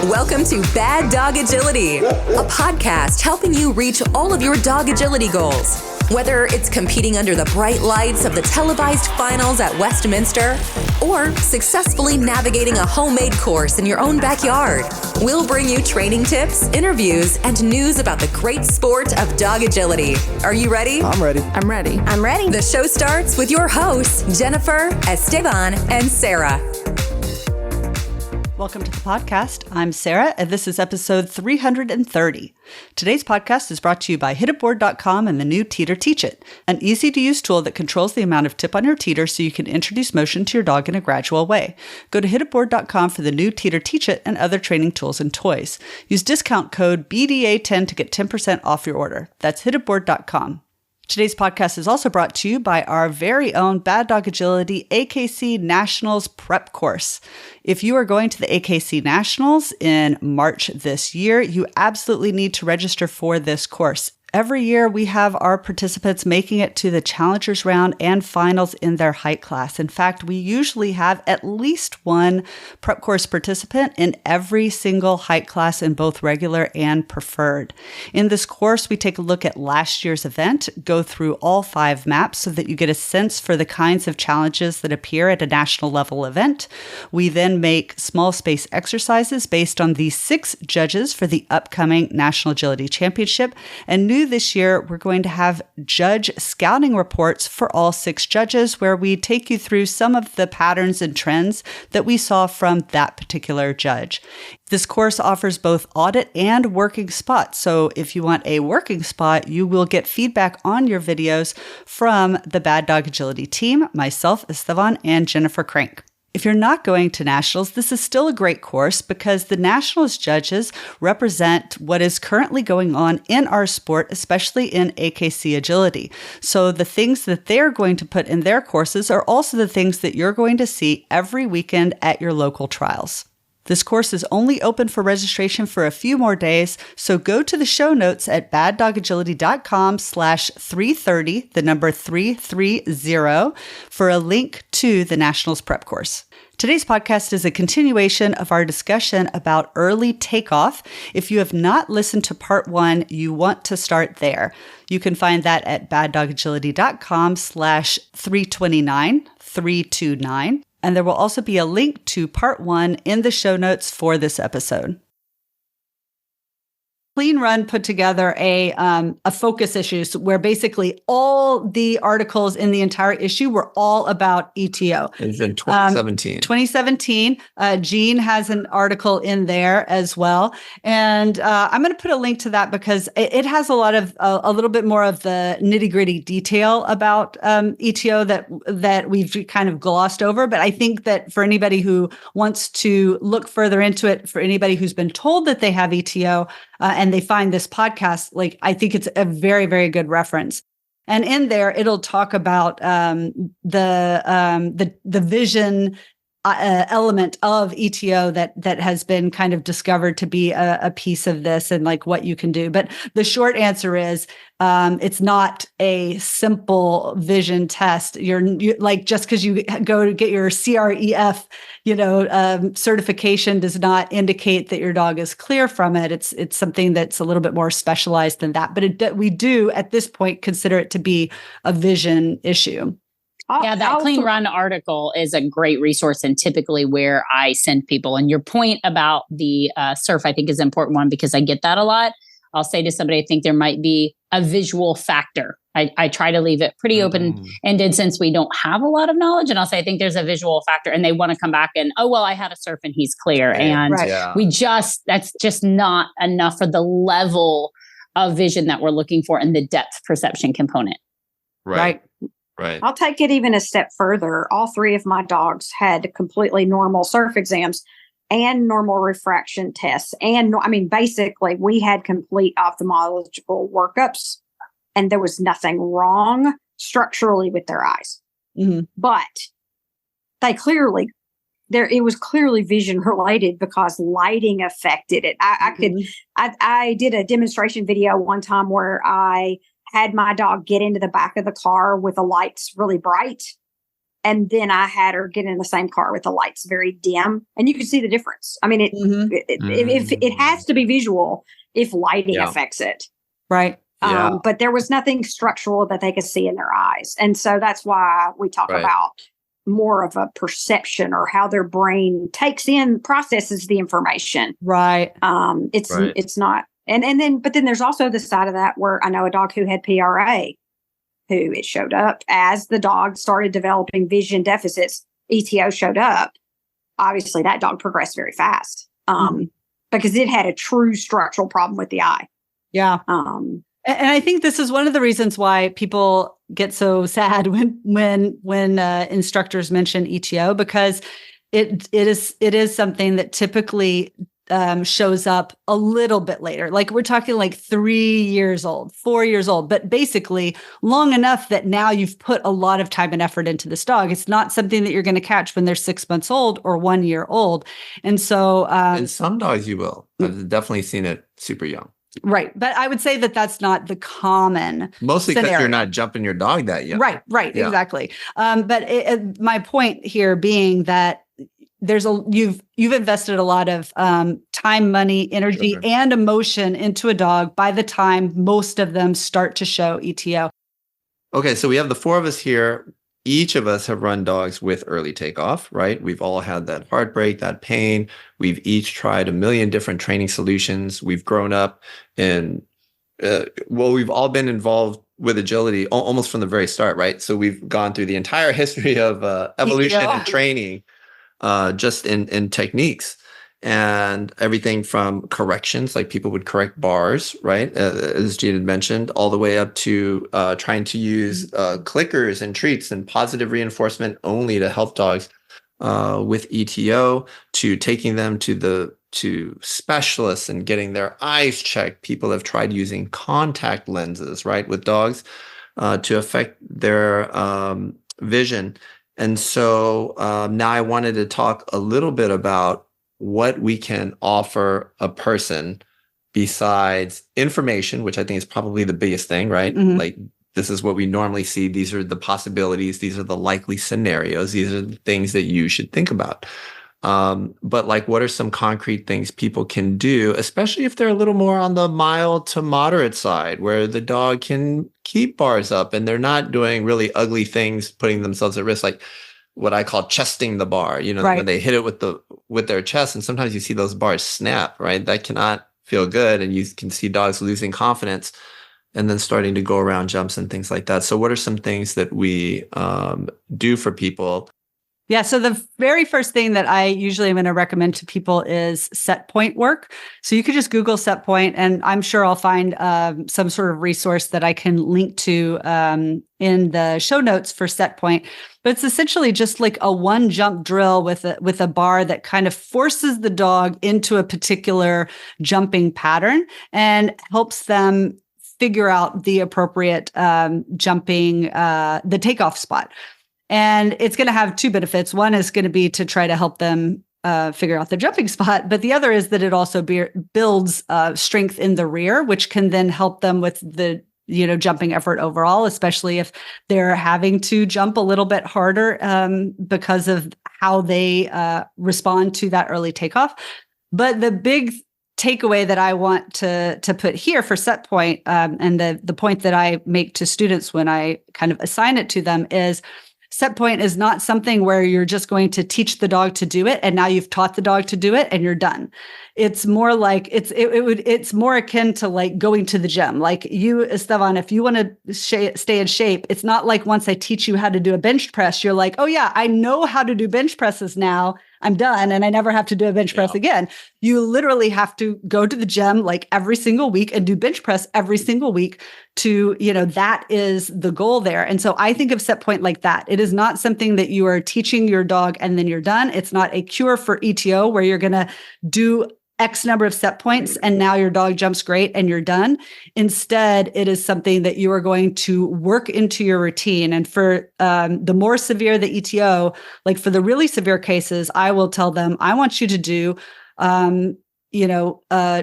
Welcome to Bad Dog Agility, a podcast helping you reach all of your dog agility goals. Whether it's competing under the bright lights of the televised finals at Westminster or successfully navigating a homemade course in your own backyard, we'll bring you training tips, interviews, and news about the great sport of dog agility. Are you ready? I'm ready. I'm ready. I'm ready. The show starts with your hosts, Jennifer, Esteban, and Sarah. Welcome to the podcast. I'm Sarah, and this is episode 330. Today's podcast is brought to you by hititboard.com and the new Teeter Teach It, an easy-to-use tool that controls the amount of tip on your teeter so you can introduce motion to your dog in a gradual way. Go to hititboard.com for the new Teeter Teach It and other training tools and toys. Use discount code BDA10 to get 10% off your order. That's hititboard.com. Today's podcast is also brought to you by our very own Bad Dog Agility AKC Nationals prep course. If you are going to the AKC Nationals in March this year, you absolutely need to register for this course. Every year, we have our participants making it to the Challengers round and finals in their height class. In fact, we usually have at least one prep course participant in every single height class in both regular and preferred. In this course, we take a look at last year's event, go through all 5 maps so that you get a sense for the kinds of challenges that appear at a national level event. We then make small space exercises based on the 6 judges for the upcoming National Agility Championship, and new this year, we're going to have judge scouting reports for all 6 judges where we take you through some of the patterns and trends that we saw from that particular judge. This course offers both audit and working spots. So if you want a working spot, you will get feedback on your videos from the Bad Dog Agility team, myself, Esteban, and Jennifer Crank. If you're not going to Nationals, this is still a great course because the Nationals judges represent what is currently going on in our sport, especially in AKC agility. So the things that they're going to put in their courses are also the things that you're going to see every weekend at your local trials. This course is only open for registration for a few more days, so go to the show notes at baddogagility.com/330, the number 330, for a link to the Nationals prep course. Today's podcast is a continuation of our discussion about early takeoff. If you have not listened to part 1, you want to start there. You can find that at baddogagility.com/329. And there will also be a link to part 1 in the show notes for this episode. Clean Run put together a focus issues where basically all the articles in the entire issue were all about ETO. It's in 2017. 2017. Gene has an article in there as well. And I'm going to put a link to that because it has a little bit more of the nitty gritty detail about ETO that we've kind of glossed over. But I think that for anybody who wants to look further into it, for anybody who's been told that they have ETO, and they find this podcast, I think it's a very, very good reference. And in there, it'll talk about the vision element of ETO that has been kind of discovered to be a piece of this and what you can do. But the short answer is it's not a simple vision test. You're just because you go to get your CREF, certification does not indicate that your dog is clear from it. It's something that's a little bit more specialized than that. But we do at this point consider it to be a vision issue. Yeah, that Clean Run article is a great resource and typically where I send people. And your point about the surf, I think is an important one because I get that a lot. I'll say to somebody, I think there might be a visual factor. I try to leave it pretty open-ended since we don't have a lot of knowledge. And I'll say, I think there's a visual factor. And they want to come back and, I had a surf and he's clear. And that's just not enough for the level of vision that we're looking for and the depth perception component. Right. I'll take it even a step further. All 3 of my dogs had completely normal surf exams and normal refraction tests. And basically we had complete ophthalmological workups and there was nothing wrong structurally with their eyes. Mm-hmm. But it was clearly vision related because lighting affected it. I did a demonstration video one time where I had my dog get into the back of the car with the lights really bright And then I had her get in the same car with the lights very dim, and you could see the difference. I mean, if it has to be visual, if lighting affects it. Right. But there was nothing structural that they could see in their eyes. And so that's why we talk about more of a perception or how their brain processes the information. Right. It's not. But then there's also the side of that where I know a dog who had PRA, who it showed up as the dog started developing vision deficits. ETO showed up. Obviously, that dog progressed very fast because it had a true structural problem with the eye. Yeah. And I think this is one of the reasons why people get so sad when instructors mention ETO, because it is something that typically shows up a little bit later. Like we're talking like 3 years old, 4 years old, but basically long enough that now you've put a lot of time and effort into this dog. It's not something that you're going to catch when they're 6 months old or 1 year old. And so in some dogs you will. I've definitely seen it super young. Right. But I would say that that's not the common mostly because you're not jumping your dog that young. Right. Yeah. Exactly. But my point here being that you've invested a lot of time, money, energy, and emotion into a dog by the time most of them start to show ETO. Okay. So we have the four of us here. Each of us have run dogs with early takeoff, right? We've all had that heartbreak, that pain. We've each tried a million different training solutions. We've grown up in, we've all been involved with agility almost from the very start, right? So we've gone through the entire history of evolution and training just in techniques. And everything from corrections, like people would correct bars, right? As Gene had mentioned, all the way up to trying to use clickers and treats and positive reinforcement only to help dogs with ETO, to taking them to specialists and getting their eyes checked. People have tried using contact lenses, right, with dogs to affect their vision. And so now I wanted to talk a little bit about what we can offer a person besides information, which I think is probably the biggest thing, right? Mm-hmm. Like, this is what we normally see. These are the possibilities. These are the likely scenarios. These are the things that you should think about. But like, what are some concrete things people can do, especially if they're a little more on the mild to moderate side, where the dog can keep bars up and they're not doing really ugly things, putting themselves at risk, like what I call chesting the bar, when they hit it with their chest, and sometimes you see those bars snap, right? That cannot feel good. And you can see dogs losing confidence and then starting to go around jumps and things like that. So what are some things that we do for people? Yeah. So the very first thing that I usually am going to recommend to people is set point work. So you could just Google set point, and I'm sure I'll find some sort of resource that I can link to in the show notes for set point. But it's essentially just like a one jump drill with a bar that kind of forces the dog into a particular jumping pattern and helps them figure out the appropriate jumping, the takeoff spot. And it's going to have two benefits. One is going to be to try to help them figure out the jumping spot. But the other is that it also builds strength in the rear, which can then help them with the jumping effort overall, especially if they're having to jump a little bit harder because of how they respond to that early takeoff. But the big takeaway that I want to put here for set point, and the point that I make to students when I kind of assign it to them, is set point is not something where you're just going to teach the dog to do it, and now you've taught the dog to do it and you're done. It's more like it's more akin to like going to the gym. Like you, Esteban, if you want to stay in shape, it's not like once I teach you how to do a bench press, you're like, oh yeah, I know how to do bench presses now. I'm done and I never have to do a bench press again. You literally have to go to the gym like every single week and do bench press every single week to, that is the goal there. And so I think of set point like that. It is not something that you are teaching your dog and then you're done. It's not a cure for ETO where you're going to do X number of set points and now your dog jumps great and you're done. Instead, it is something that you are going to work into your routine. And for the more severe the ETO, like for the really severe cases, I will tell them, I want you to do,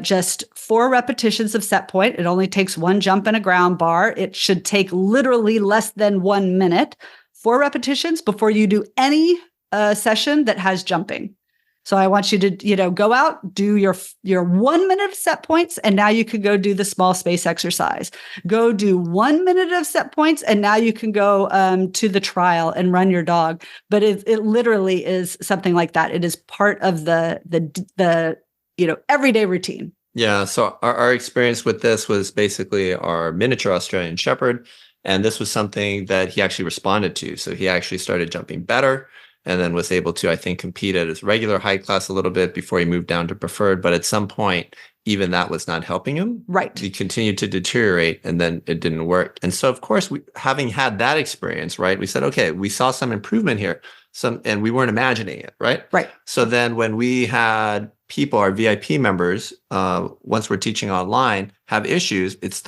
just 4 repetitions of set point. It only takes 1 jump and a ground bar. It should take literally less than 1 minute 4 repetitions before you do any session that has jumping. So I want you to, go out, do your 1 minute of set points, and now you can go do the small space exercise. Go do 1 minute of set points, and now you can go to the trial and run your dog. But it literally is something like that. It is part of the everyday routine. Yeah. So our experience with this was basically our miniature Australian Shepherd, and this was something that he actually responded to. So he actually started jumping better, and then was able to, I think, compete at his regular height class a little bit before he moved down to preferred. But at some point, even that was not helping him. Right. He continued to deteriorate, and then it didn't work. And so, of course, having had that experience, right, we said, okay, we saw some improvement here, and we weren't imagining it, right? Right. So then when we had people, our VIP members, once we're teaching online, have issues, it's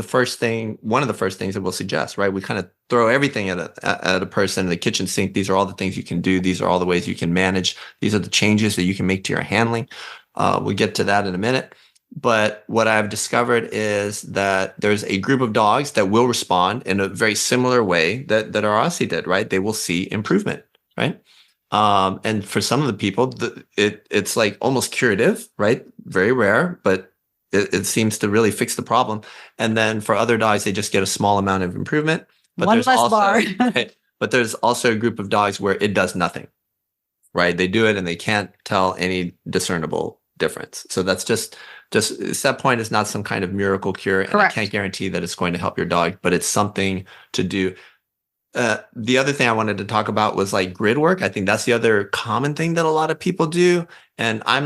one of the first things that we'll suggest, right? We kind of throw everything at a person in the kitchen sink. These are all the things you can do. These are all the ways you can manage. These are the changes that you can make to your handling. We'll get to that in a minute. But what I've discovered is that there's a group of dogs that will respond in a very similar way that our Aussie did, right? They will see improvement, right? And for some of the people, it's like almost curative, right? Very rare, but it seems to really fix the problem. And then for other dogs, they just get a small amount of improvement. But One less bar. Right, but there's also a group of dogs where it does nothing, right? They do it and they can't tell any discernible difference. So that's just set point is not some kind of miracle cure. And Correct. I can't guarantee that it's going to help your dog, but it's something to do. The other thing I wanted to talk about was like grid work. I think that's the other common thing that a lot of people do. And I'm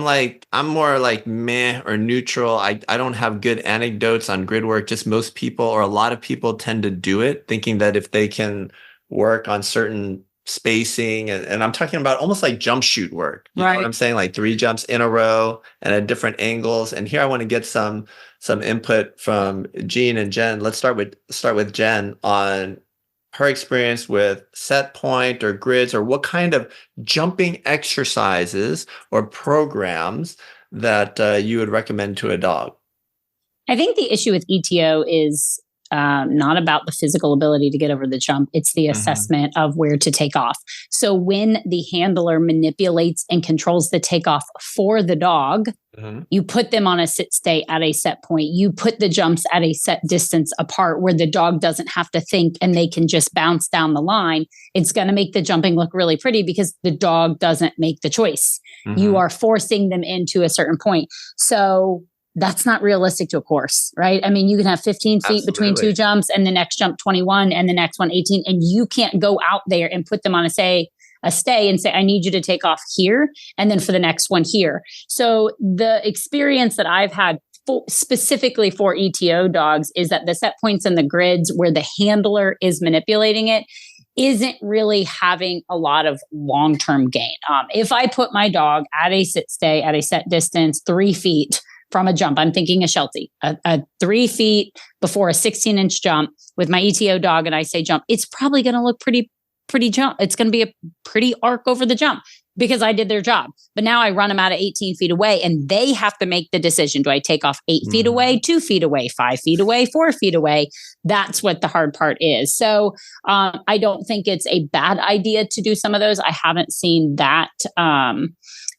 more like meh or neutral. I don't have good anecdotes on grid work. Just most people or a lot of people tend to do it thinking that if they can work on certain spacing, and I'm talking about almost like jump shoot work. You know what I'm saying? Like 3 jumps in a row and at different angles. And here I want to get some input from Jean and Jen. Let's start with Jen on her experience with set point or grids, or what kind of jumping exercises or programs that you would recommend to a dog. I think the issue with ETO is not about the physical ability to get over the jump. It's the assessment of where to take off. So when the handler manipulates and controls the takeoff for the dog, you put them on a sit stay at a set point. You put the jumps at a set distance apart where the dog doesn't have to think and they can just bounce down the line. It's going to make the jumping look really pretty because the dog doesn't make the choice. You are forcing them into a certain point. So that's not realistic to a course, right? I mean, you can have 15 feet between 2 jumps and the next jump 21 and the next one 18. And you can't go out there and put them on a stay and say, I need you to take off here. And then for the next one here. So the experience that I've had specifically for ETO dogs is that the set points and the grids where the handler is manipulating it isn't really having a lot of long-term gain. If I put my dog at a sit stay at a set distance, 3 feet from a jump, I'm thinking a Sheltie, a 3 feet before a 16-inch jump with my ETO dog, and I say jump, it's probably going to look pretty jump. It's going to be a pretty arc over the jump because I did their job. But now I run them out of 18 feet away and they have to make the decision. Do I take off 8 feet away, 2 feet away, 5 feet away, 4 feet away? That's what the hard part is. So I don't think it's a bad idea to do some of those. I haven't seen that.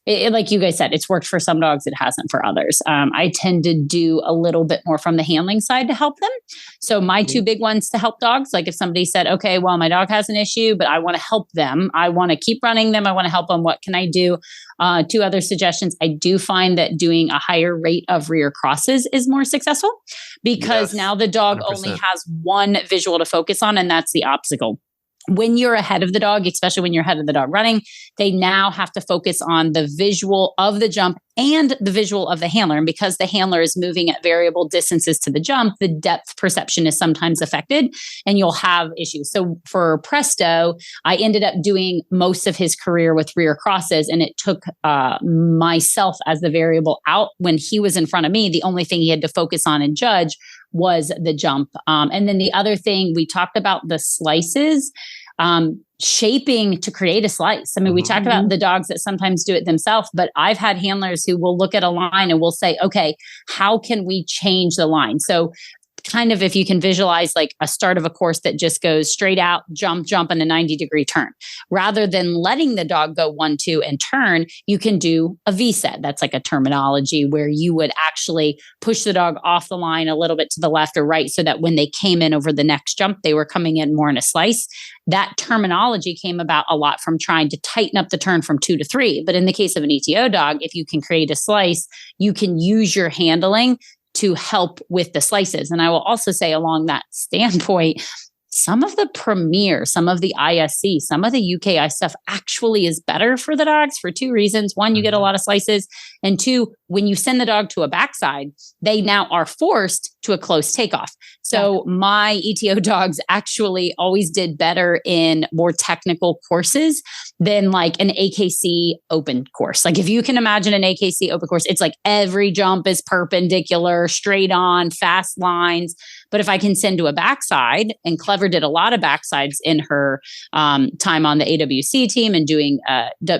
Like you guys said, it's worked for some dogs. It hasn't for others. I tend to do a little bit more from the handling side to help them. So my 2 big ones to help dogs, like if somebody said, okay, well, my dog has an issue, but I want to help them. I want to keep running them. I want to help them. What can I do? 2 other suggestions. I do find that doing a higher rate of rear crosses is more successful because now the dog 100%. Only has one visual to focus on, and that's the obstacle. When you're ahead of the dog, especially when you're ahead of the dog running, they now have to focus on the visual of the jump and the visual of the handler. And because the handler is moving at variable distances to the jump, the depth perception is sometimes affected and you'll have issues. So for Presto, I ended up doing most of his career with rear crosses, and it took myself as the variable out. When he was in front of me, the only thing he had to focus on and judge was the jump. And then the other thing, we talked about the slices, shaping to create a slice. I mean, we talked about the dogs that sometimes do it themselves, but I've had handlers who will look at a line and will say, okay, how can we change the line? So kind of, if you can visualize like a start of a course that just goes straight out, jump, and a 90-degree turn. Rather than letting the dog go 1, 2 and turn, you can do a V-set. That's like a terminology where you would actually push the dog off the line a little bit to the left or right so that when they came in over the next jump, they were coming in more in a slice. That terminology came about a lot from trying to tighten up the turn from 2 to 3. But in the case of an ETO dog, if you can create a slice, you can use your handling to help with the slices. And I will also say along that standpoint, some of the Premier, some of the ISC, some of the UKI stuff actually is better for the dogs for 2 reasons. 1, you get a lot of slices. And 2, when you send the dog to a backside, they now are forced to a close takeoff. So my ETO dogs actually always did better in more technical courses than like an AKC open course. Like if you can imagine an AKC open course, it's like every jump is perpendicular, straight on, fast lines. But if I can send to a backside, and Clever did a lot of backsides in her time on the AWC team and doing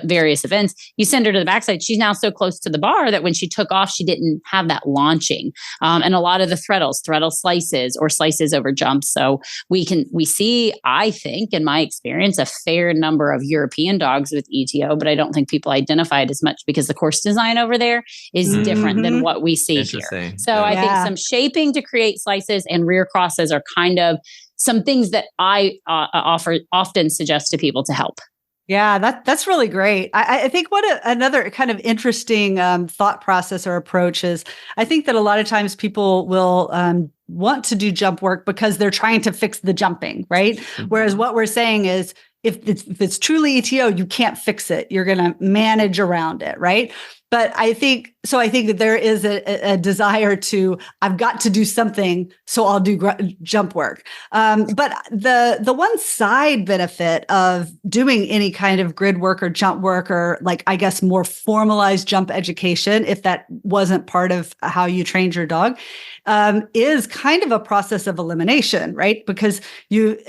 various events, you send her to the backside, she's now so close to the bar that when she took off, she didn't have that launching. And a lot of the threadle slices or slices over jumps. So we see, I think, in my experience, a fair number of European dogs with ETO, but I don't think people identify it as much because the course design over there is different than what we see here. So I think some shaping to create slices and rear crosses are kind of some things that I often suggest to people to help. Yeah, that's really great. I think another kind of interesting thought process or approach is, I think that a lot of times people will want to do jump work because they're trying to fix the jumping, right? Whereas what we're saying is, if it's truly ETO, you can't fix it. You're going to manage around it, right? But I think that there is a desire to, I've got to do something, so I'll do jump work. But the one side benefit of doing any kind of grid work or jump work, or like, I guess, more formalized jump education, if that wasn't part of how you trained your dog, is kind of a process of elimination, right? Because you,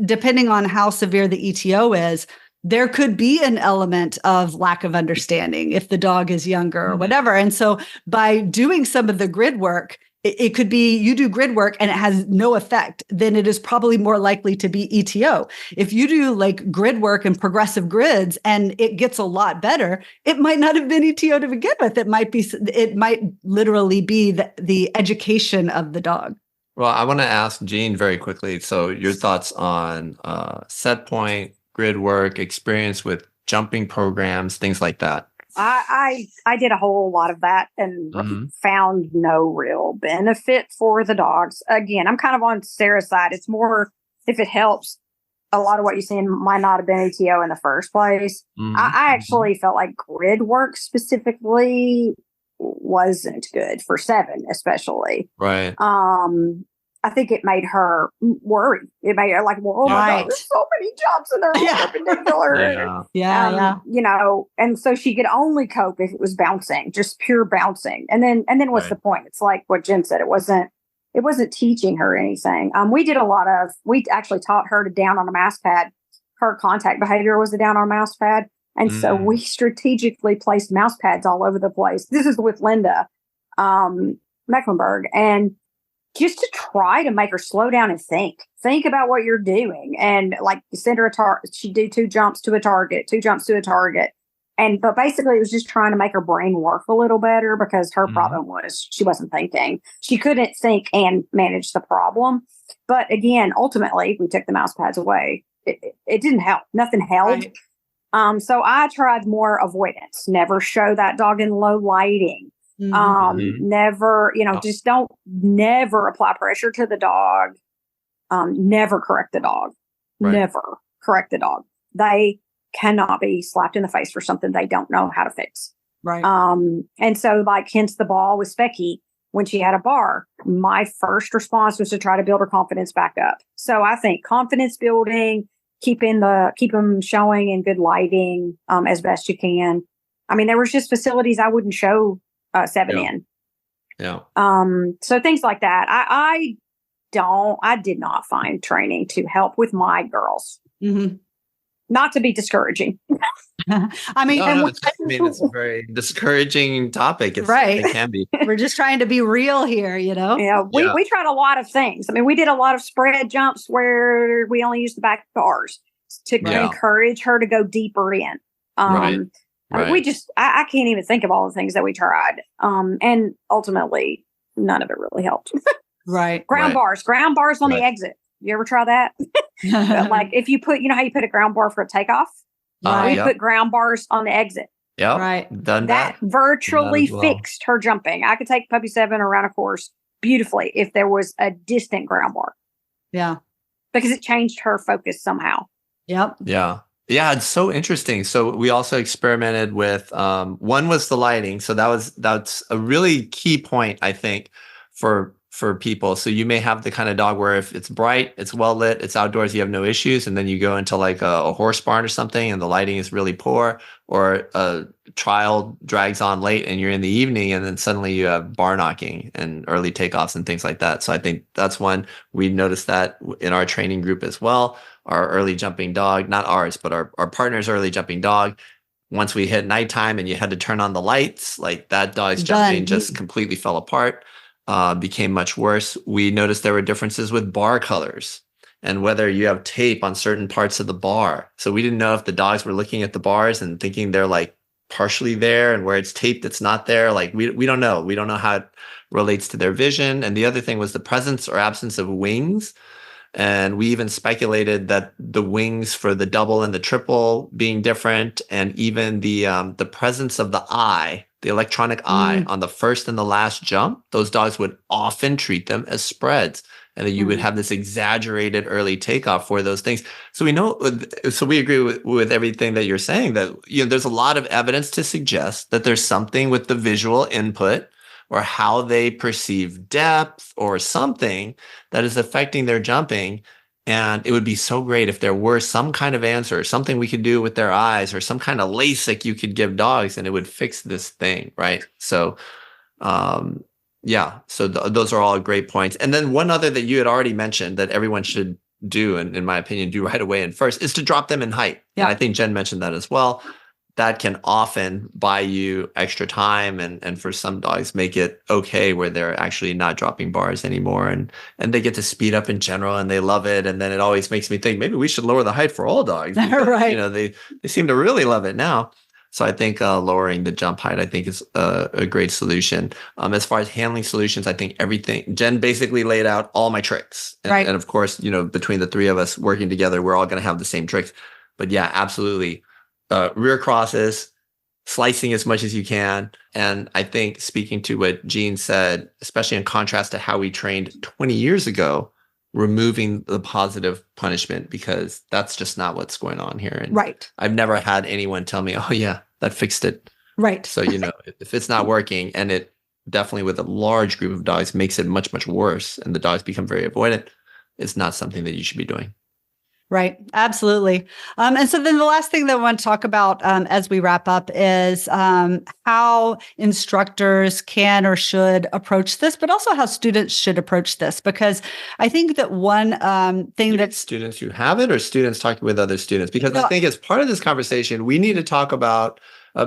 depending on how severe the ETO is, there could be an element of lack of understanding if the dog is younger or whatever. And so by doing some of the grid work, it could be you do grid work and it has no effect, then it is probably more likely to be ETO. If you do like grid work and progressive grids and it gets a lot better, it might not have been ETO to begin with. It might literally be the education of the dog. Well, I want to ask Jean very quickly. So your thoughts on set point, grid work, experience with jumping programs, things like that. I did a whole lot of that and found no real benefit for the dogs. Again, I'm kind of on Sarah's side. It's more, if it helps, a lot of what you're saying might not have been ETO in the first place. I actually felt like grid work specifically wasn't good for 7, especially. Right. I think it made her worry. It made her like, well, oh my God, there's so many jumps and they're all perpendicular. You know, and so she could only cope if it was bouncing, just pure bouncing. And then what's the point? It's like what Jen said. It wasn't teaching her anything. We actually taught her to down on a mouse pad. Her contact behavior was to down on a mouse pad. And so we strategically placed mouse pads all over the place. This is with Linda Mecklenburg. And just to try to make her slow down and think about what you're doing. And like send her a target. She'd do 2 jumps to a target, 2 jumps to a target. But basically it was just trying to make her brain work a little better because her problem was she wasn't thinking. She couldn't think and manage the problem. But again, ultimately we took the mouse pads away. It didn't help. Nothing held. Right. So I tried more avoidance. Never show that dog in low lighting. Never, just never apply pressure to the dog. Never correct the dog. Right. Never correct the dog. They cannot be slapped in the face for something they don't know how to fix. Right. And so like, hence the ball with Specky when she had a bar, my first response was to try to build her confidence back up. So I think confidence building, keep them showing in good lighting, as best you can. I mean, there was just facilities I wouldn't show 7 in. Yeah. So things like that. I did not find training to help with my girls. Not to be discouraging. I mean, it's a very discouraging topic. Right. It can be. We're just trying to be real here, Yeah, we tried a lot of things. I mean, we did a lot of spread jumps where we only used the back bars to encourage her to go deeper in. Right. I can't even think of all the things that we tried. And ultimately, none of it really helped. Right. Ground bars on the exit. You ever try that? Like if you put, how you put a ground bar for a takeoff? We put ground bars on the exit. Yeah. Right. Done that virtually fixed her jumping. I could take Puppy 7 around a course beautifully if there was a distant ground bar. Yeah. Because it changed her focus somehow. Yep. Yeah. Yeah, it's so interesting. So we also experimented with one was the lighting. So that's a really key point, I think, for people. So you may have the kind of dog where if it's bright, it's well lit, it's outdoors, you have no issues, and then you go into like a horse barn or something, and the lighting is really poor, or a trial drags on late, and you're in the evening, and then suddenly you have bar knocking and early takeoffs and things like that. So I think that's one we noticed that in our training group as well. Our early jumping dog, not ours, but our partner's early jumping dog. Once we hit nighttime and you had to turn on the lights, like that dog's jumping just completely fell apart. Became much worse. We noticed there were differences with bar colors and whether you have tape on certain parts of the bar. So we didn't know if the dogs were looking at the bars and thinking they're like partially there, and where it's taped, it's not there. Like we don't know. We don't know how it relates to their vision. And the other thing was the presence or absence of wings. And we even speculated that the wings for the double and the triple being different, and even the presence of the eye, the electronic eye on the first and the last jump, those dogs would often treat them as spreads, and that you would have this exaggerated early takeoff for those things. So we agree with everything that you're saying, that there's a lot of evidence to suggest that there's something with the visual input or how they perceive depth or something that is affecting their jumping. And it would be so great if there were some kind of answer, something we could do with their eyes, or some kind of LASIK you could give dogs, and it would fix this thing, right? So, those are all great points. And then one other that you had already mentioned that everyone should do, and in my opinion, do right away and first, is to drop them in height. Yeah. And I think Jen mentioned that as well. That can often buy you extra time, and for some dogs make it okay where they're actually not dropping bars anymore, and they get to speed up in general, and they love it. And then it always makes me think maybe we should lower the height for all dogs. Because, right. They seem to really love it now. So I think lowering the jump height, I think, is a great solution. As far as handling solutions, I think everything, Jen basically laid out all my tricks. And of course, between the three of us working together, we're all going to have the same tricks. But yeah, absolutely. Rear crosses, slicing as much as you can. And I think, speaking to what Jean said, especially in contrast to how we trained 20 years ago, removing the positive punishment, because that's just not what's going on here. And I've never had anyone tell me, oh yeah, that fixed it. Right. So, if it's not working, and it definitely with a large group of dogs makes it much, much worse, and the dogs become very avoidant, it's not something that you should be doing. Right. Absolutely. And so then the last thing that I want to talk about as we wrap up is how instructors can or should approach this, but also how students should approach this. Because I think that one thing that students who have it, or students talking with other students, because I think as part of this conversation, we need to talk about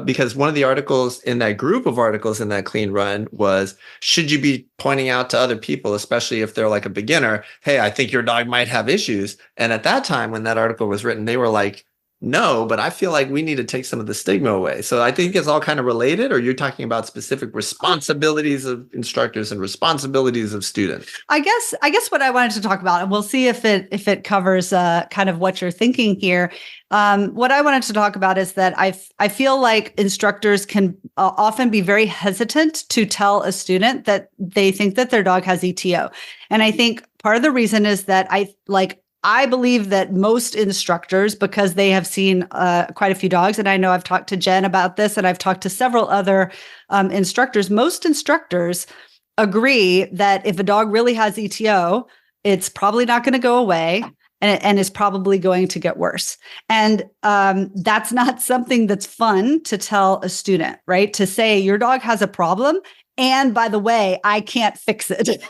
because one of the articles in that group of articles in that clean run was, should you be pointing out to other people, especially if they're like a beginner, hey, I think your dog might have issues. And at that time, when that article was written, they were like, no, but I feel like we need to take some of the stigma away. So I think it's all kind of related, or you're talking about specific responsibilities of instructors and responsibilities of students. I guess what I wanted to talk about, and we'll see if it covers kind of what you're thinking here. What I wanted to talk about is that I feel like instructors can often be very hesitant to tell a student that they think that their dog has ETO. And I think part of the reason is that I believe that most instructors, because they have seen quite a few dogs, and I know I've talked to Jen about this, and I've talked to several other instructors, most instructors agree that if a dog really has ETO, it's probably not going to go away, and is probably going to get worse. And that's not something that's fun to tell a student, right? To say your dog has a problem, and by the way, I can't fix it,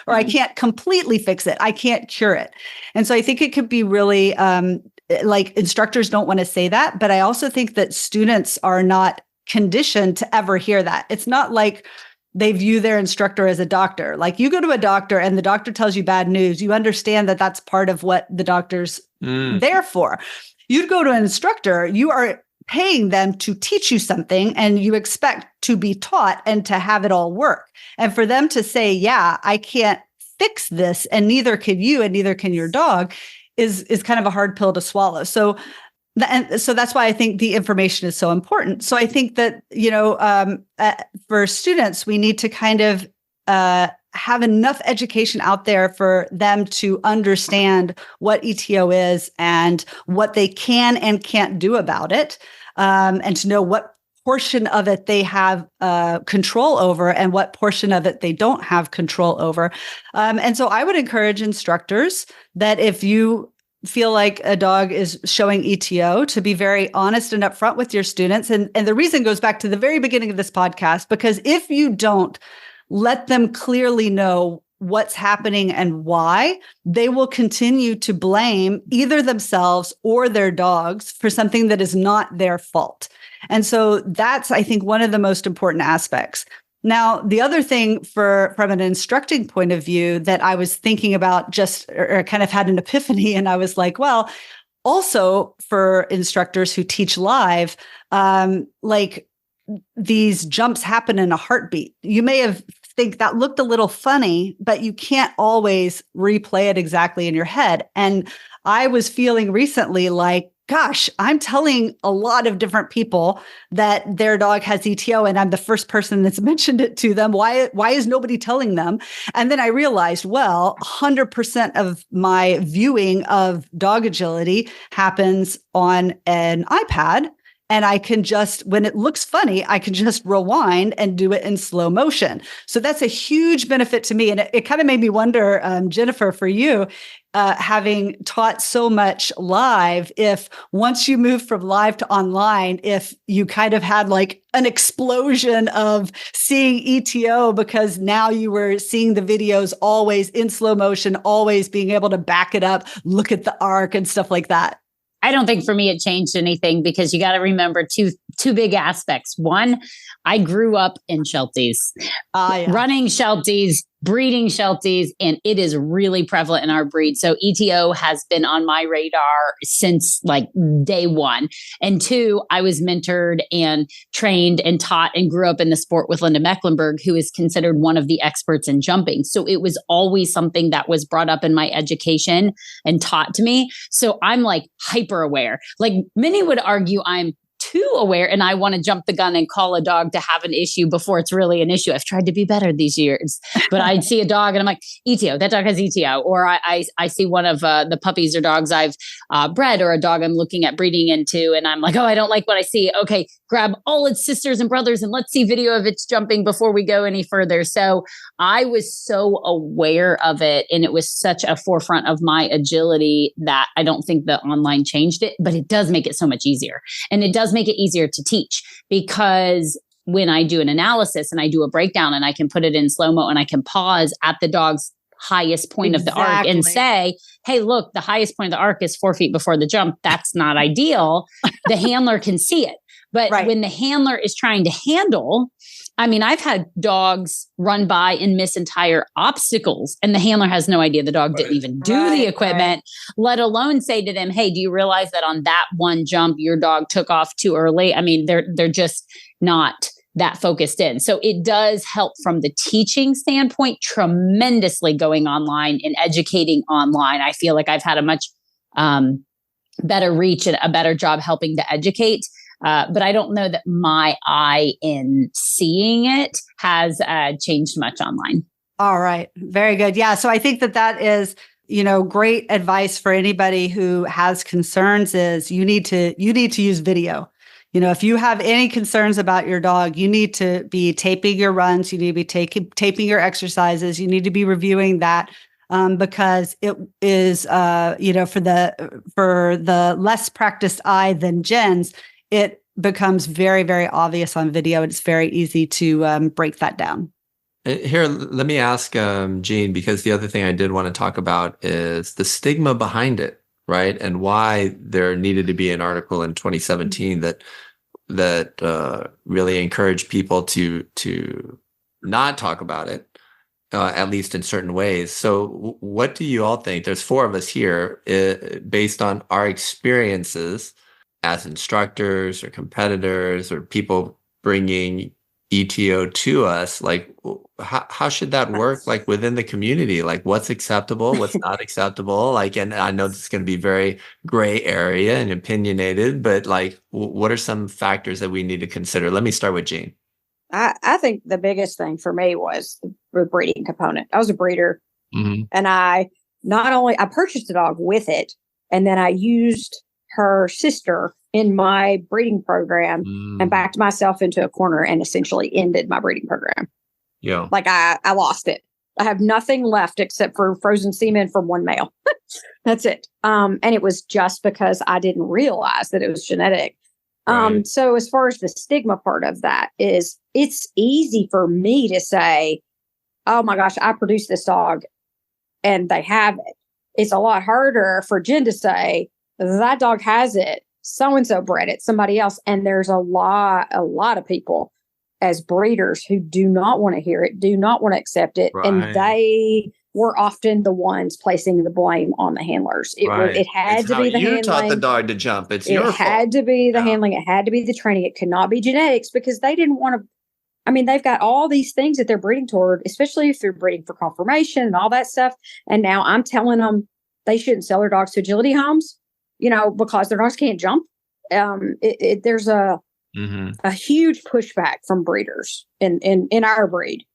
or I can't completely fix it. I can't cure it. And so I think it could be really like instructors don't want to say that, but I also think that students are not conditioned to ever hear that. It's not like they view their instructor as a doctor. Like you go to a doctor and the doctor tells you bad news, you understand that that's part of what the doctor's there for. You'd go to an instructor, you are paying them to teach you something and you expect to be taught and to have it all work. And for them to say, yeah, I can't fix this and neither can you and neither can your dog is kind of a hard pill to swallow. So that's why I think the information is so important. So I think that, for students, we need to kind of have enough education out there for them to understand what ETO is and what they can and can't do about it, and to know what portion of it they have control over and what portion of it they don't have control over. And so I would encourage instructors that if you feel like a dog is showing ETO, to be very honest and upfront with your students. And the reason goes back to the very beginning of this podcast, because if you don't let them clearly know what's happening and why, they will continue to blame either themselves or their dogs for something that is not their fault. And so that's, I think, one of the most important aspects. Now, the other thing from an instructing point of view that I was thinking about or kind of had an epiphany, and I was like, well, also for instructors who teach live, like these jumps happen in a heartbeat. You may have think that looked a little funny, but you can't always replay it exactly in your head. And I was feeling recently like, gosh, I'm telling a lot of different people that their dog has ETO, and I'm the first person that's mentioned it to them. Why is nobody telling them? And then I realized, well, 100% of my viewing of dog agility happens on an iPad. And I can just, when it looks funny, I can just rewind and do it in slow motion. So that's a huge benefit to me. And it kind of made me wonder, Jennifer, for you, having taught so much live, if once you move from live to online, if you kind of had like an explosion of seeing ETO because now you were seeing the videos always in slow motion, always being able to back it up, look at the arc and stuff like that. I don't think for me it changed anything, because you got to remember two big aspects. One, I grew up in Shelties, running Shelties, breeding Shelties, and it is really prevalent in our breed. So ETO has been on my radar since like day one. And two, I was mentored and trained and taught and grew up in the sport with Linda Mecklenburg, who is considered one of the experts in jumping. So it was always something that was brought up in my education and taught to me. So I'm like hyper aware. Like many would argue I'm too aware and I want to jump the gun and call a dog to have an issue before it's really an issue. I've tried to be better these years, but I'd see a dog and I'm like, ETO, that dog has ETO. Or I see one of the puppies or dogs I've bred, or a dog I'm looking at breeding into, and I'm like, oh, I don't like what I see. Okay, grab all its sisters and brothers and let's see video of its jumping before we go any further. So I was so aware of it, and it was such a forefront of my agility that I don't think the online changed it, but it does make it so much easier. And it does make it easier to teach, because when I do an analysis and I do a breakdown and I can put it in slow-mo and I can pause at the dog's highest point of the arc and say, hey, look, the highest point of the arc is 4 feet before the jump. That's not ideal. The handler can see it. But when the handler is trying to handle, I mean, I've had dogs run by and miss entire obstacles, and the handler has no idea the dog didn't even do the equipment, let alone say to them, hey, do you realize that on that one jump, your dog took off too early? I mean, they're just not that focused in. So it does help from the teaching standpoint tremendously, going online and educating online. I feel like I've had a much better reach and a better job helping to educate. But I don't know that my eye in seeing it has changed much online. All right. Very good. Yeah. So I think that is, great advice for anybody who has concerns. Is you need to use video. If you have any concerns about your dog, you need to be taping your runs. You need to be taping your exercises. You need to be reviewing that. Because it is, for the less practiced eye than Jen's, it becomes very, very obvious on video. It's very easy to break that down. Here, let me ask Jean, because the other thing I did want to talk about is the stigma behind it, right? And why there needed to be an article in 2017 that really encouraged people to not talk about it, at least in certain ways. So what do you all think? There's four of us here, based on our experiences as instructors or competitors or people bringing ETO to us. Like, how should that work? Like within the community, like what's acceptable, what's not acceptable? Like, and I know this is going to be very gray area and opinionated, but like, what are some factors that we need to consider? Let me start with Jean. I think the biggest thing for me was the breeding component. I was a breeder, and I purchased a dog with it, and then I used her sister in my breeding program and backed myself into a corner and essentially ended my breeding program. Yeah. Like I lost it. I have nothing left except for frozen semen from one male. That's it. And it was just because I didn't realize that it was genetic. Right. So as far as the stigma part of that is, it's easy for me to say, oh my gosh, I produced this dog and they have it. It's a lot harder for Jen to say that dog has it. So-and-so bred it, somebody else. And there's a lot of people as breeders who do not want to hear it, do not want to accept it. Right. And they were often the ones placing the blame on the handlers. It had It's to how be the you handling. taught the dog to jump. It's your fault. It had to be the handling. It had to be the training. It could not be genetics because they didn't want to. I mean, they've got all these things that they're breeding toward, especially if they're breeding for conformation and all that stuff. And now I'm telling them they shouldn't sell their dogs to agility homes, because their dogs can't jump. There's a huge pushback from breeders in our breed.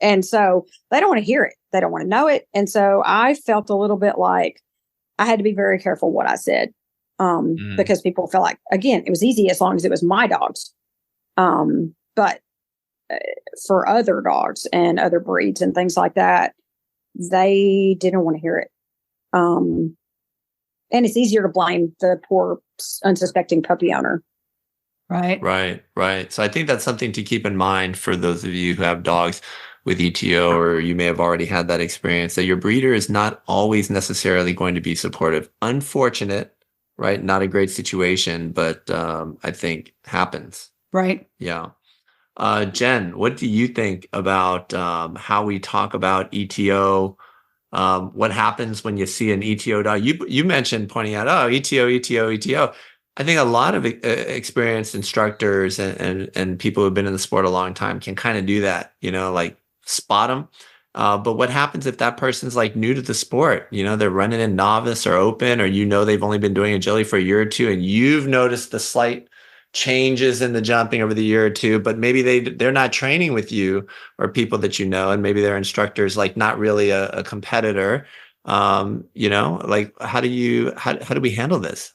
And so they don't want to hear it. They don't want to know it. And so I felt a little bit like I had to be very careful what I said, because people felt like, again, it was easy as long as it was my dogs. But for other dogs and other breeds and things like that, they didn't want to hear it. And it's easier to blame the poor unsuspecting puppy owner. Right. So I think that's something to keep in mind for those of you who have dogs with ETO, or you may have already had that experience, that your breeder is not always necessarily going to be supportive. Unfortunate, right? Not a great situation, but I think happens. Right. Yeah. Jen, what do you think about how we talk about ETO? What happens when you see an ETO dog? You mentioned pointing out, ETO. I think a lot of experienced instructors and people who've been in the sport a long time can kind of do that, like spot them. But what happens if that person's like new to the sport? They're running in novice or open, or they've only been doing agility for a year or two, and you've noticed the slight changes in the jumping over the year or two, but maybe they're not training with you or people that and maybe their instructor's like not really a competitor. Like how do we handle this?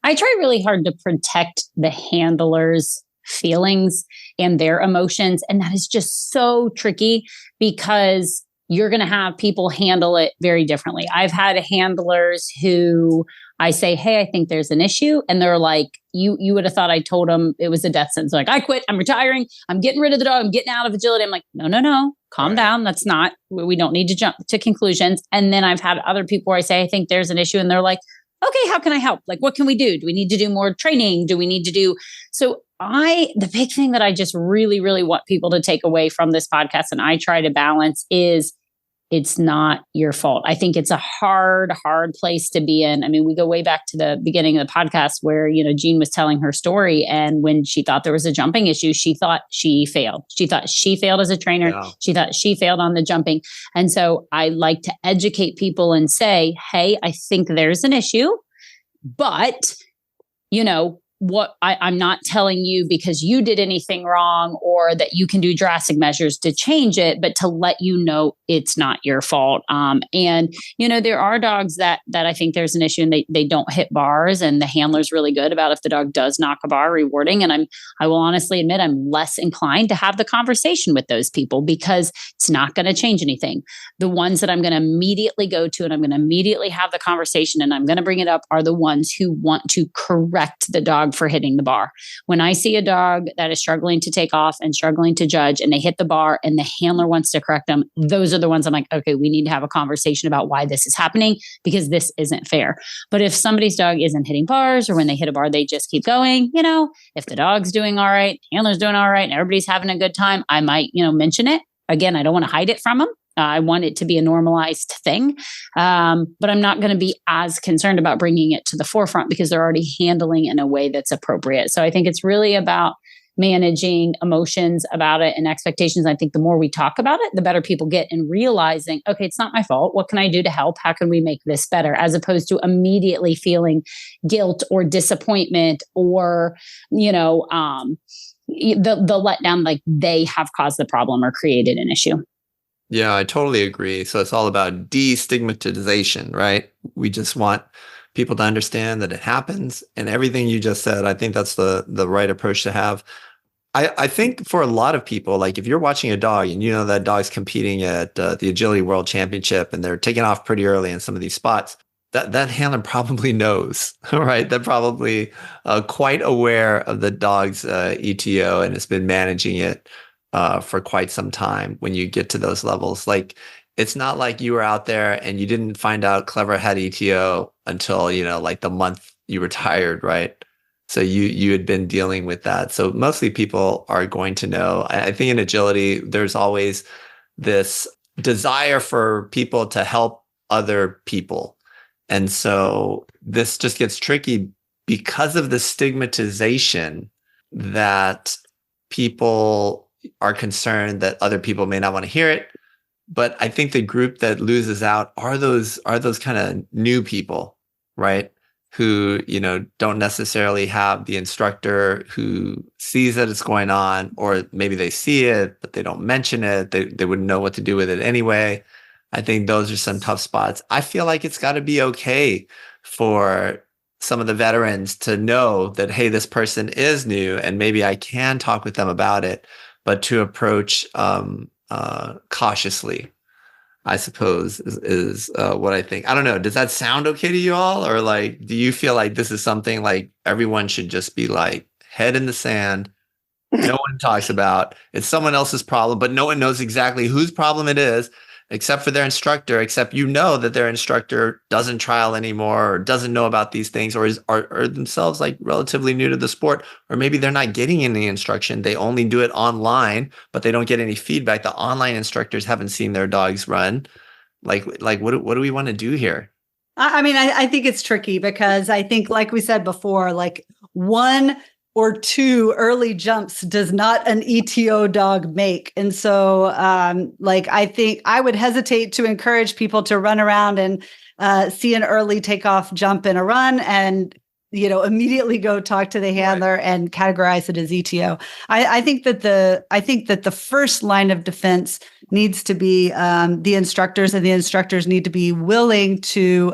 I try really hard to protect the handlers' feelings and their emotions. And that is just so tricky because you're going to have people handle it very differently. I've had handlers who I say, hey, I think there's an issue. And they're like, you would have thought I told them it was a death sentence. Like, I quit. I'm retiring. I'm getting rid of the dog. I'm getting out of agility. I'm like, no. Calm down. That's not, we don't need to jump to conclusions. And then I've had other people where I say, I think there's an issue. And they're like, okay, how can I help? Like, what can we do? Do we need to do more training? Do we need to do? So the big thing that I just really, really want people to take away from this podcast, and I try to balance, is it's not your fault. I think it's a hard place to be in. I mean, we go way back to the beginning of the podcast where, Jean was telling her story. And when she thought there was a jumping issue, she thought she failed. She thought she failed as a trainer. Yeah. She thought she failed on the jumping. And so I like to educate people and say, hey, I think there's an issue, but, what I'm not telling you because you did anything wrong or that you can do drastic measures to change it, but to let you know it's not your fault. And there are dogs that I think there's an issue and they don't hit bars, and the handler's really good about if the dog does knock a bar, rewarding. And I will honestly admit I'm less inclined to have the conversation with those people because it's not going to change anything. The ones that I'm going to immediately go to and I'm going to immediately have the conversation and I'm going to bring it up are the ones who want to correct the dog dog for hitting the bar. When I see a dog that is struggling to take off and struggling to judge, and they hit the bar and the handler wants to correct them, those are the ones I'm like, okay, we need to have a conversation about why this is happening, because this isn't fair. But if somebody's dog isn't hitting bars, or when they hit a bar, they just keep going, if the dog's doing all right, handler's doing all right, and everybody's having a good time, I might, mention it. Again, I don't want to hide it from them. I want it to be a normalized thing. But I'm not going to be as concerned about bringing it to the forefront because they're already handling in a way that's appropriate. So I think it's really about managing emotions about it and expectations. I think the more we talk about it, the better people get in realizing, okay, it's not my fault. What can I do to help? How can we make this better? As opposed to immediately feeling guilt or disappointment or, the letdown, like they have caused the problem or created an issue. Yeah, I totally agree. So it's all about destigmatization, right? We just want people to understand that it happens, and everything you just said, I think that's the right approach to have. I think for a lot of people, like if you're watching a dog and that dog's competing at the Agility World Championship and they're taking off pretty early in some of these spots, that handler probably knows, right? They're probably quite aware of the dog's ETO and has been managing it for quite some time when you get to those levels. Like, it's not like you were out there and you didn't find out Clever had ETO until, like the month you retired, right? So you had been dealing with that. So mostly people are going to know. I think in agility, there's always this desire for people to help other people. And so this just gets tricky because of the stigmatization that people are concerned that other people may not want to hear it. But I think the group that loses out are those kind of new people, right? Who, don't necessarily have the instructor who sees that it's going on, or maybe they see it, but they don't mention it. They wouldn't know what to do with it anyway. I think those are some tough spots. I feel like it's got to be okay for some of the veterans to know that, hey, this person is new and maybe I can talk with them about it, but to approach cautiously, I suppose, is what I think. I don't know. Does that sound okay to you all? Or like, do you feel like this is something like everyone should just be like head in the sand? No one talks about it's someone else's problem, but no one knows exactly whose problem it is, except for their instructor, except that their instructor doesn't trial anymore or doesn't know about these things, or are themselves like relatively new to the sport, or maybe they're not getting any instruction. They only do it online, but they don't get any feedback. The online instructors haven't seen their dogs run. Like what do we want to do here? I mean, I think it's tricky because I think, like we said before, like one or two early jumps does not an ETO dog make. And so I think I would hesitate to encourage people to run around and see an early takeoff jump in a run and immediately go talk to the handler and categorize it as ETO. I think that the first line of defense needs to be the instructors, and the instructors need to be willing to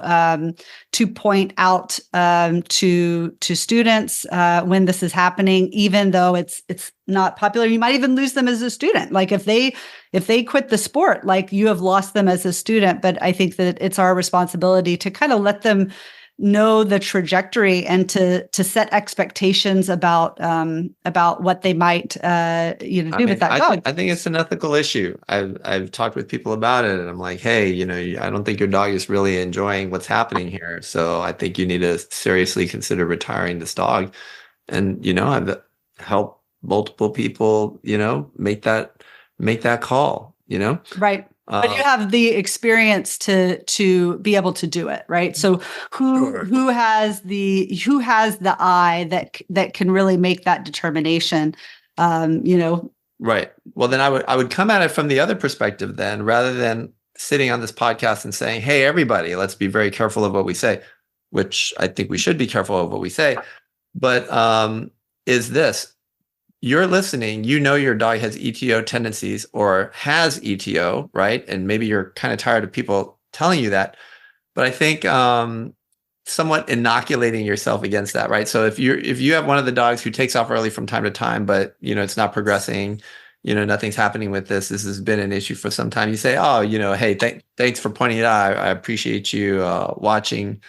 point out to students when this is happening, even though it's not popular. You might even lose them as a student. Like if they quit the sport, like you have lost them as a student. But I think that it's our responsibility to kind of let them know the trajectory and to set expectations about what they might do with that dog. I think it's an ethical issue. I've talked with people about it, and I'm like, hey, I don't think your dog is really enjoying what's happening here. So I think you need to seriously consider retiring this dog. And I've helped multiple people, make that call. Right. But you have the experience to be able to do it, right? So who has the eye that can really make that determination? Right. Well, then I would come at it from the other perspective then, rather than sitting on this podcast and saying, hey, everybody, let's be very careful of what we say, which I think we should be careful of what we say. But is this, you're listening, your dog has ETO tendencies or has ETO, right? And maybe you're kind of tired of people telling you that. But I think somewhat inoculating yourself against that, right? So if you have one of the dogs who takes off early from time to time, but it's not progressing, nothing's happening with this. This has been an issue for some time. You say, oh, hey, thanks for pointing it out. I appreciate you watching,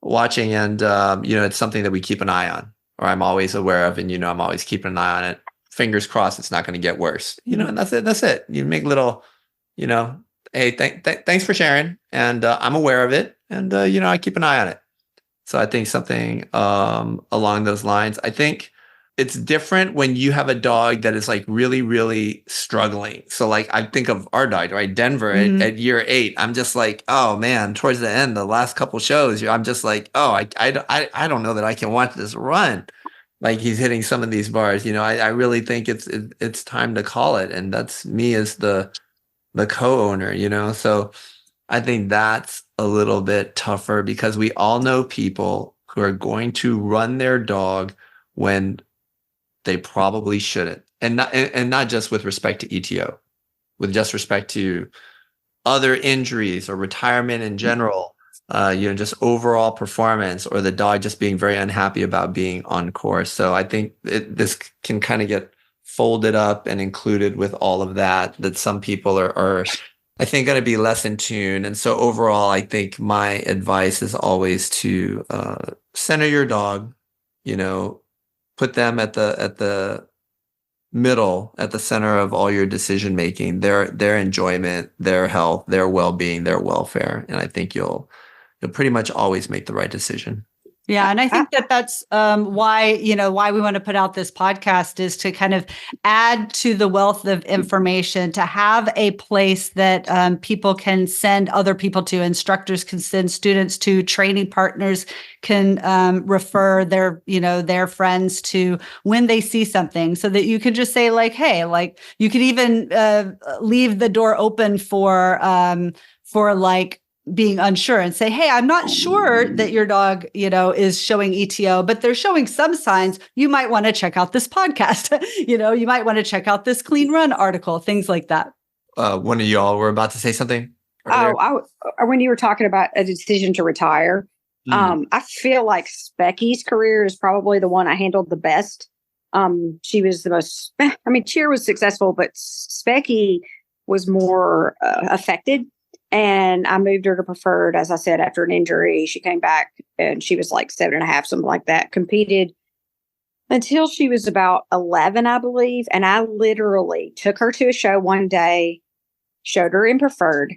and it's something that we keep an eye on. or I'm always aware of, and, I'm always keeping an eye on it. Fingers crossed it's not going to get worse, and that's it. You make little, hey, thanks for sharing. And I'm aware of it. And, I keep an eye on it. So I think something along those lines. I think it's different when you have a dog that is like really, really struggling. So like I think of our dog, right? Denver at year 8. I'm just like, oh man, towards the end, the last couple shows, I'm just like, oh, I don't know that I can watch this run. Like he's hitting some of these bars. I really think it's time to call it. And that's me as the co-owner, So I think that's a little bit tougher because we all know people who are going to run their dog when they probably shouldn't. And not just with respect to ETO, with just respect to other injuries or retirement in general, just overall performance, or the dog just being very unhappy about being on course. So I think this can kind of get folded up and included with all of that some people are I think going to be less in tune. And so overall, I think my advice is always to center your dog, put them at the middle, at the center of all your decision making, their enjoyment, their health, their well-being, their welfare. And I think you'll pretty much always make the right decision. Yeah. And I think that's why we want to put out this podcast, is to kind of add to the wealth of information, to have a place that people can send other people to. Instructors can send students to, training partners can refer their friends to when they see something, so that you can just say like, hey, like you could even leave the door open for like being unsure and say, hey, I'm not sure that your dog, is showing ETO, but they're showing some signs. You might want to check out this podcast. You might want to check out this Clean Run article, things like that. One of y'all were about to say something earlier. When you were talking about a decision to retire, I feel like Specky's career is probably the one I handled the best. She was the most, Cheer was successful, but Specky was more affected. And I moved her to preferred, as I said, after an injury. She came back and she was like 7.5, something like that. Competed until she was about 11, I believe. And I literally took her to a show one day, showed her in preferred,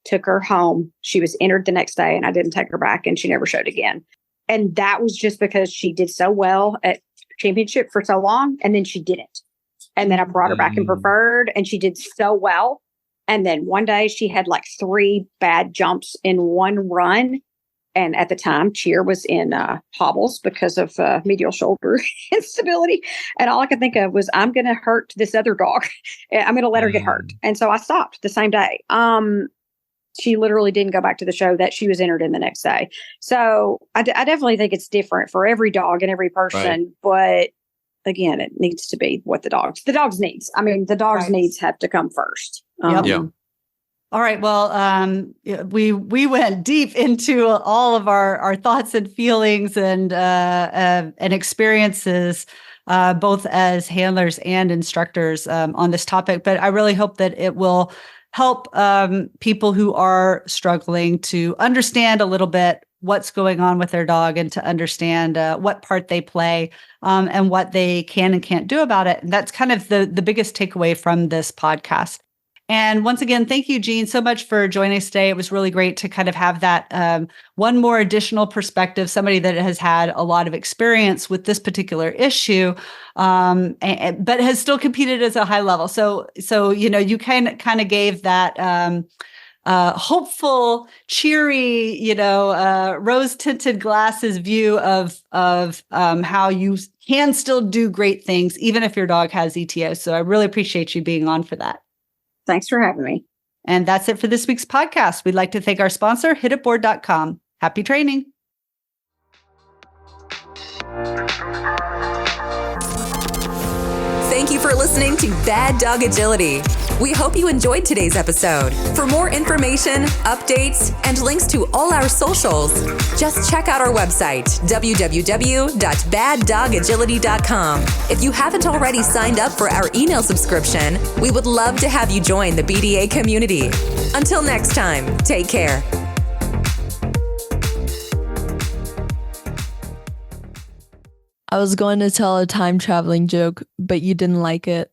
took her home. She was entered the next day and I didn't take her back, and she never showed again. And that was just because she did so well at championship for so long, and then she didn't. And then I brought her back in preferred and she did so well. And then one day she had like 3 bad jumps in one run. And at the time, Cheer was in hobbles because of medial shoulder instability. And all I could think of was, I'm going to hurt this other dog. I'm going to let her get hurt. And so I stopped the same day. She literally didn't go back to the show that she was entered in the next day. So I definitely think it's different for every dog and every person. Right. But again, it needs to be what the dog's needs. The dog's needs have to come first. Yeah. All right. Well, we went deep into all of our thoughts and feelings and experiences, both as handlers and instructors on this topic. But I really hope that it will help people who are struggling to understand a little bit what's going on with their dog, and to understand what part they play and what they can and can't do about it. And that's kind of the biggest takeaway from this podcast. And once again, thank you, Jean, so much for joining us today. It was really great to kind of have that one more additional perspective, somebody that has had a lot of experience with this particular issue, but has still competed at a high level. So you kind of gave that hopeful, cheery, rose-tinted glasses view of how you can still do great things, even if your dog has ETO. So I really appreciate you being on for that. Thanks for having me. And that's it for this week's podcast. We'd like to thank our sponsor, hititboard.com. Happy training. Thank you for listening to Bad Dog Agility. We hope you enjoyed today's episode. For more information, updates, and links to all our socials, just check out our website, www.baddogagility.com. If you haven't already signed up for our email subscription, we would love to have you join the BDA community. Until next time, take care. I was going to tell a time traveling joke, but you didn't like it.